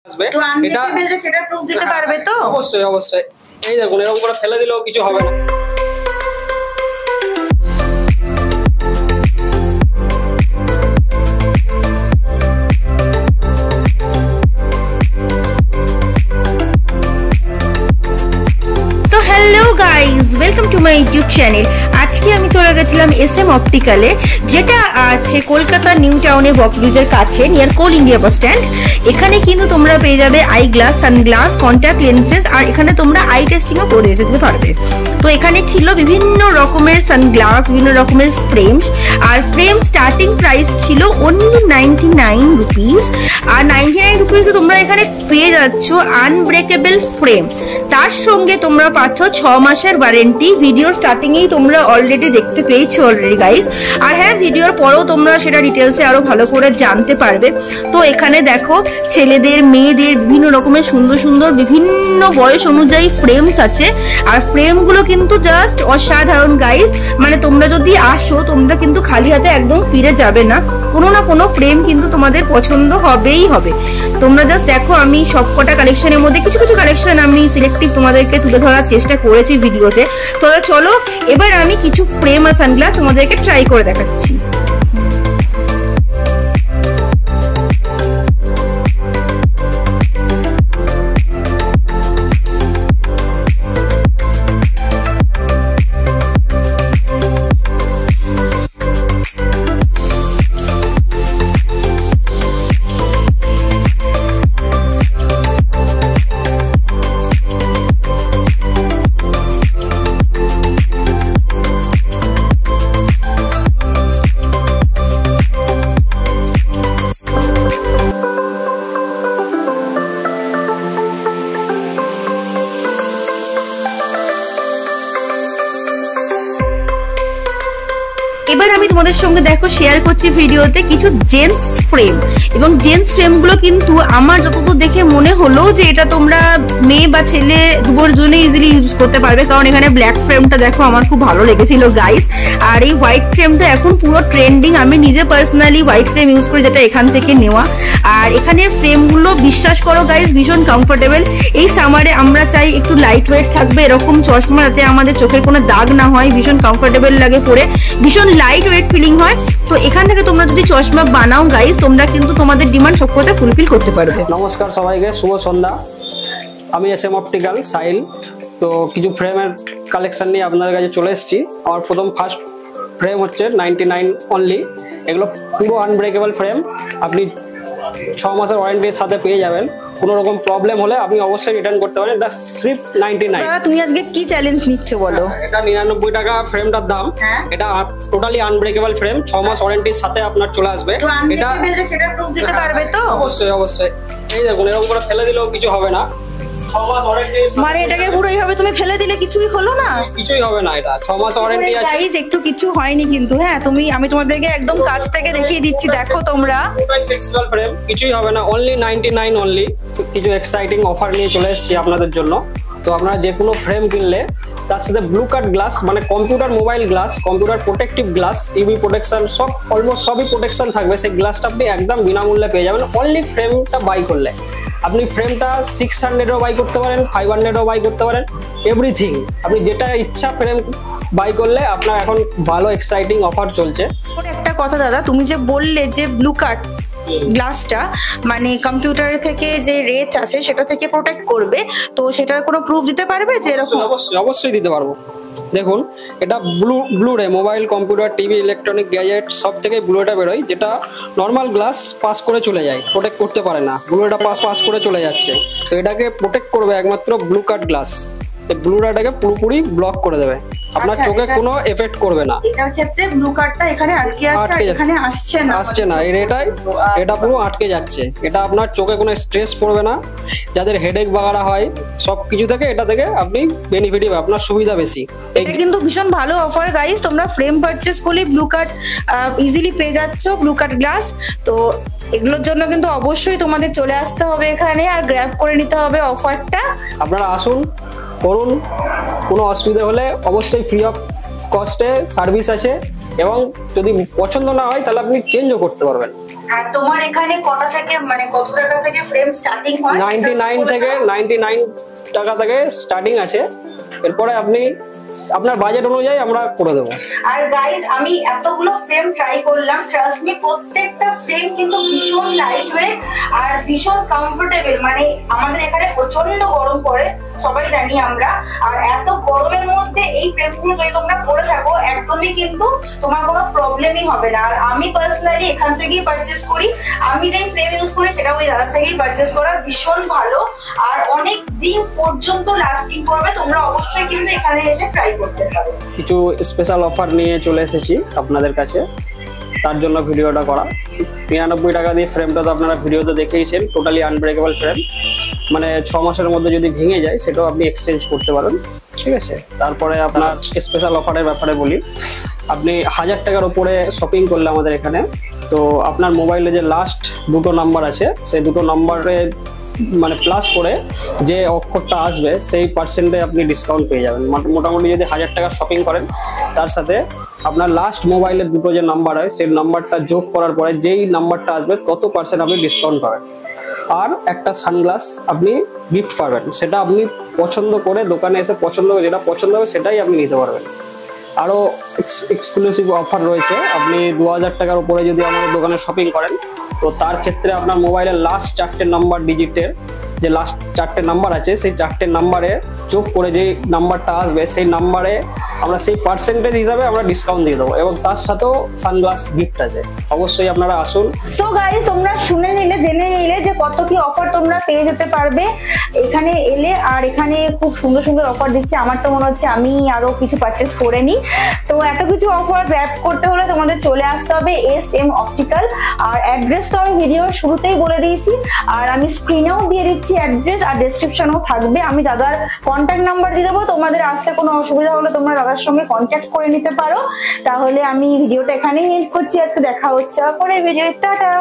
আসবে এটা সেটা প্রুফ দিতে পারবে তো? অবশ্যই অবশ্যই। এই দেখুন এরকম করে ফেলে দিলেও কিছু হবে না। Hello guys, welcome to my YouTube channel. আজকে আমি চলে গেছিলাম SM অপটিক্যালে, যেটা আছে কলকাতা নিউ টাউনে বকব্রিজের কাছে near Coal India bus stand. এখানে কিন্তু তোমরা পেয়ে যাবে eye glass, sunglass, contact lenses, আর এখানে তোমরা আই টেস্টিংও করে যেতে পারবে। তো এখানে ছিল বিভিন্ন রকমের সানগ্লাস, বিভিন্ন রকমের ফ্রেমস, আর ফ্রেম স্টার্টিং প্রাইস ছিল অনলি 99 রুপিস। আর 99 রুপিসে তোমরা এখানে পেয়ে যাচ্ছ আনব্রেকেবল ফ্রেম। তার সঙ্গে তোমরা পাচ্ছ 6 মাসের ওয়ারেন্টি। ভিডিওর স্টার্টিংয়েই তোমরা অলরেডি দেখতে পেয়েছো অলরেডি গাইস। আর হ্যাঁ, ভিডিওর পরেও তোমরা সেটা ডিটেলসে আরো ভালো করে জানতে পারবে। তো এখানে দেখো ছেলেদের, মেয়েদের বিভিন্ন রকমের সুন্দর সুন্দর বিভিন্ন বয়স অনুযায়ী ফ্রেমস আছে। আর ফ্রেমগুলো কিন্তু জাস্ট অসাধারণ গাইস। মানে তোমরা যদি আসো, তোমরা কিন্তু খালি হাতে একদম ফিরে যাবে না। কোনো না কোনো ফ্রেম কিন্তু তোমাদের পছন্দ হবেই হবে। তোমরা জাস্ট দেখো, আমি সবকটা কালেকশনের মধ্যে কিছু কিছু কালেকশন আমি সিলেক্টিভ তোমাদেরকে তুলে ধরার চেষ্টা করেছি ভিডিওতে। তো চলো এবার আমি কিছু ফ্রেম আর সানগ্লাস তোমাদেরকে ট্রাই করে দেখাচ্ছি। এবার আমি তোমাদের সঙ্গে দেখো শেয়ার করছি ভিডিওতে কিছু জেন্টস ফ্রেম। এবং জেন্টস ফ্রেমগুলো কিন্তু আমার যতদূর দেখে মনে হলো যে এটা তোমরা মেয়ে বা ছেলে দুটোর জন্য ইজিলি ইউজ করতে পারবে। কারণ এখানে ব্ল্যাক ফ্রেমটা দেখো আমার খুব ভালো লেগেছিল গাইস। আর এই হোয়াইট ফ্রেমটা এখন পুরো ট্রেন্ডিং। আমি নিজে পার্সোনালি হোয়াইট ফ্রেম ইউজ করি, যেটা এখান থেকে নেওয়া। আর এখানের ফ্রেমগুলো বিশ্বাস করো গাইস ভীষণ কমফোর্টেবল। এই সামারে আমরা চাই একটু লাইট ওয়েট থাকবে এরকম চশমা, যাতে আমাদের চোখের কোনো দাগ না হয়। ভীষণ কমফোর্টেবল লাগে পরে, ভীষণ লাইট ওয়েট ফিলিং হয়। তো এখান থেকে তোমরা যদি চশমা বানাও গাইস, তোমরা কিন্তু তোমাদের ডিমান্ড সবকটা ফুলফিল করতে পারবে। নমস্কার সবাইকে, শুভ সন্ধ্যা। আমি SM অপটিক্যাল সাইল। তো কিছু ফ্রেমের কালেকশন নিয়ে আপনাদের কাছে চলে এসেছি। আমার ফার্স্ট ফ্রেম হচ্ছে 99 অনলি। এগুলো পুরো আনব্রেকেবল ফ্রেম। আপনি 6 মাসের ওয়ারেন্টির সাথে পেয়ে যাবেন। কোনো রকম প্রবলেম হলে আপনি অবশ্যই রিটার্ন করতে পারেন। এটা সির্ফ 99। দাদা তুমি আজকে কি চ্যালেঞ্জ নিচ্ছ বলো? এটা 99 টাকা ফ্রেমটার দাম। এটা টোটালি আনব্রেকেবল ফ্রেম, 6 মাস ওয়ারেন্টির সাথে আপনার চলে আসবে। এটা সেটা প্রুফ দিতে পারবে তো? অবশ্যই অবশ্যই। এই দেখুন এরকম করে ফেলে দিলেও কিছু হবে না। 6 মাস ওয়ারেন্টি। মানে এটাকে পুরো এইভাবে তুমি ফেলে দিলে কিছুই হলো না? কিছুই হবে না। এটা 6 মাস ওয়ারেন্টি আছে গাইস। একটু কিছু হয়নি কিন্তু। হ্যাঁ, আমি তোমাদেরকে একদম কাছ থেকে দেখিয়ে দিচ্ছি, দেখো তোমরা। পুরোটাই ফ্লেক্সিবল ফ্রেম, কিছুই হবে না। Only 99 only. কিছু এক্সাইটিং অফার নিয়ে চলে এসেছি আপনাদের জন্য। তো আপনারা যে কোনো ফ্রেম কিনলে তার সাথে ব্লু কাট গ্লাস, মানে computer mobile glass, computer protective glass, UV protection, সব অলমোস্ট সবই প্রোটেকশন থাকবে। সেই গ্লাসটা আপনি একদম বিনামূল্যে পেয়ে যাবেন অনলি ফ্রেমটা বাই করলে। আপনি ফ্রেমটা 600ও বাই করতে পারেন, 500ও বাই করতে পারেন, এভরিথিং। আপনি যেটা ইচ্ছা ফ্রেম বাই করলে আপনার এখন ভালো এক্সাইটিং অফার চলছে। একটা কথা দাদা, তুমি যে বললে যে ব্লু কাট গ্লাসটা মানে কম্পিউটারের থেকে যে রেট আছে সেটা থেকে প্রোটেক্ট করবে, তো সেটার কোনো প্রুফ দিতে পারবে যে এরকম? অবশ্যই অবশ্যই দিতে পারবো। দেখুন এটা ব্লুরে mobile, computer, TV, electronic gadget সব থেকে ব্লুটা বেরোয়, যেটা নর্মাল গ্লাস পাস করে চলে যায়, প্রোটেক্ট করতে পারে না। ব্লুটা পাস করে চলে যাচ্ছে। তো এটাকে প্রোটেক্ট করবে একমাত্র ব্লু কাট গ্লাস। এই ব্লুটাকে পুরোপুরি ব্লক করে দেবে, আপনার চোখে কোনো এফেক্ট করবে না। এটার ক্ষেত্রে ব্লু কাটটা এখানে আটকে আছে, এখানে আসছে না। এটা পুরো আটকে যাচ্ছে। এটা আপনার চোখে কোনো স্ট্রেস পড়বে না। যাদের হেডেক বাগাড়া হয় সব কিছু থেকে এটা থেকে আপনি বেনিফিট পাবেন, আপনার সুবিধা বেশি। এটা কিন্তু ভীষণ ভালো অফার গাইস। তোমরা ফ্রেম পারচেজ করলে ব্লু কাট ইজিলি পেয়ে যাচ্ছ, ব্লু কাট গ্লাস। তো এগুলোর জন্য কিন্তু অবশ্যই তোমাদের চলে আসতে হবে এখানে আর গ্র্যাব করে নিতে হবে অফারটা। আপনারা আসুন, করুন। কোনো অসুবিধা হলে অবশ্যই ফ্রি অফ কস্টে সার্ভিস আছে। এবং যদি পছন্দ না হয় তাহলে আপনি চেঞ্জও করতে পারবেন। আর তোমার এখানে কটা থেকে মানে কত টাকা থেকে ফ্রেম স্টার্টিং হয়? 99 টাকা থেকে স্টার্টিং আছে, এরপরে আপনি আপনার বাজেট অনুযায়ী আমরা করে দেবো। আর গাইস আমি এতগুলো ফ্রেম ট্রাই করলাম, ট্রাস্ট মি প্রত্যেকটা ফ্রেম কিন্তু ভীষণ লাইট ওয়েট আর ভীষণ কমফোর্টেবল। মানে আমাদের এখানে প্রচন্ড গরম পড়ে সবাই জানি আমরা, আর এত গরমের মধ্যে এই ফ্রেমগুলো যদি তোমরা পরে থাকো একদমই কিন্তু তোমার কোনো প্রবলেমই হবে না। আর আমি পার্সোনালি এখান থেকেই পারচেস করি, আমি যেই ফ্রেম ইউজ করি সেটা ওই দাদা থেকেই পারচেস করা, ভীষণ ভালো আর অনেক দিন পর্যন্ত লাস্টিং করবে। তোমরা অবশ্যই কিন্তু এখানে এসে ট্রাই করতে পারো। কিছু স্পেশাল অফার নিয়ে চলে এসেছি আপনাদের কাছে, তার জন্য ভিডিওটা করা। 99 টাকা দিয়ে ফ্রেমটা তো আপনারা ভিডিওতে দেখেইছেন, টোটালি আনব্রেকেবল ফ্রেম, মানে 6 মাসের মধ্যে যদি ভেঙে যায় সেটাও আপনি এক্সচেঞ্জ করতে পারেন, ঠিক আছে। তারপরে আপনার স্পেশাল অফারের ব্যাপারে বলি, আপনি 1000 টাকার উপরে শপিং করলে আমাদের এখানে, তো আপনার মোবাইলে যে লাস্ট দুটো নাম্বার আছে সেই দুটো নাম্বারে মানে প্লাস করে যে অক্ষরটা আসবে সেই পার্সেন্টে আপনি ডিসকাউন্ট পেয়ে যাবেন। মোটামুটি যদি 1000 টাকা শপিং করেন তার সাথে আপনার লাস্ট মোবাইলের দুটো যে নাম্বার হয় সেই নাম্বারটা যোগ করার পরে যেই নাম্বারটা আসবে তত পার্সেন্ট আপনি ডিসকাউন্ট পাবেন। আর একটা সানগ্লাস আপনি গিফট পাবেন, সেটা আপনি পছন্দ করে দোকানে এসে যেটা পছন্দ হবে সেটাই আপনি নিতে পারবেন। আরও এক্সক্লুসিভ অফার রয়েছে, আপনি 2000 টাকার উপরে যদি আমাদের দোকানে শপিং করেন তো তার ক্ষেত্রে আপনার মোবাইলের লাস্ট 4টে নাম্বার ডিজিটের যে লাস্ট 4টে নাম্বার আছে সেই 4টে নাম্বারে যোগ করে যে নাম্বারটা আসবে সেই নাম্বারে আমরা সেই পার্সেন্টেজ হিসাবে আমরা ডিসকাউন্ট দিয়ে দেবো, এবং তার সাথেও সানগ্লাস গিফট আছে। অবশ্যই আপনারা আসুন। সো গাইস তোমরা শুনে নিলে, জেনে নিলে যে কত কি অফার তোমরা পেয়ে যেতে পারবে এখানে এলে। আর এখানে খুব সুন্দর সুন্দর অফার দিচ্ছে, আমার তো মনে হচ্ছে আমি আরো কিছু পারচেস করে নিই। তো এত কিছু অফার গ্র্যাব করতে হলে তোমাদের চলে আসতে হবে SM অপটিক্যাল। আর অ্যাড্রেস তো আমি ভিডিওর শুরুতেই বলে দিয়েছি, আর আমি স্ক্রিনেও দিয়ে দিচ্ছি অ্যাড্রেস, আর ডেসক্রিপশনেও থাকবে। আমি দাদার কন্ট্যাক্ট নাম্বার দিয়ে দেবো, তোমাদের আসতে কোনো অসুবিধা হলে তোমরা দাদার সঙ্গে কন্ট্যাক্ট করে নিতে পারো। তাহলে আমি ভিডিওটা এখানেই এন্ড করছি, আজকে দেখা হচ্ছে পরের ভিডিও। টাটা।